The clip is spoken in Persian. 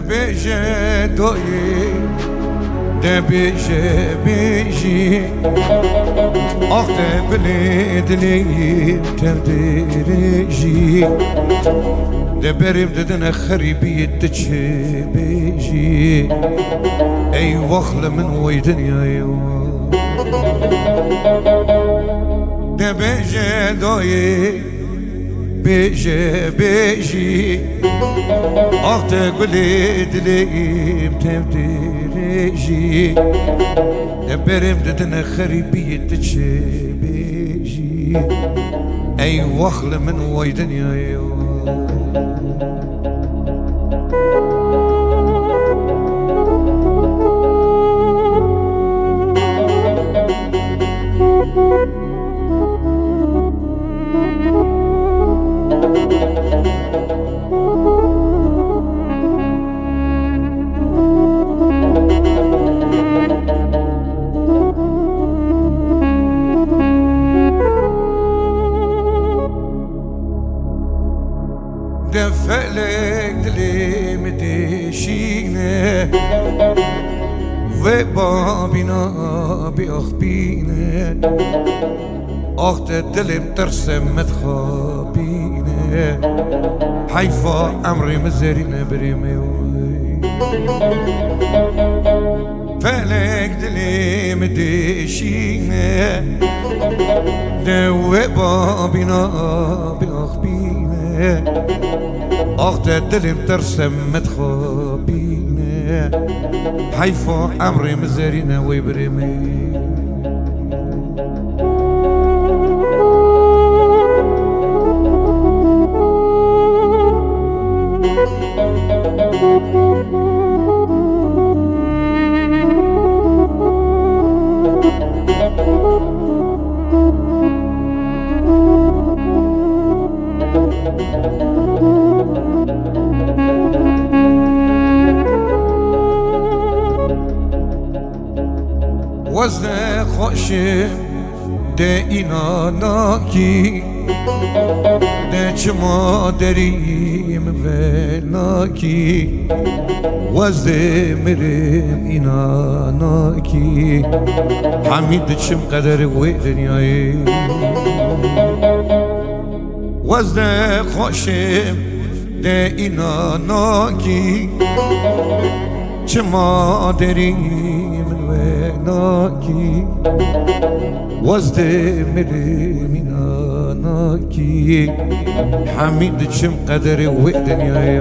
بيجي دوي ده بيجي أختي بليد لي تردرجي ده بريم ددنا خريبي تجي بيجي أي وخلة من ويدنيا أيوة ده بيجي دوي بيجي أختي بليد لي تردرجي ده بريم ددنا خريبي تجي بيجي أي وخلة من ويدنيا أيوة دفلك دلي مدشينه وبابينا بأخبينه أخت الدل مترسم متخابينه حيفا أمري مزارينا بريمي فلك دلي مدشينه وبابينا بأخبينه أخت الدل مترسم متخابينه حيفا أمري مزارينا ويبرمي وزن خوشم ده ایناناکی ده چما دریم وناکی وزن مرم ایناناکی حمید چم قدر وی دنیایی وزن خوشم ده ایناناکی چما دریم وناکی وزد مرمیناناکی حمید چم قدر و دنیای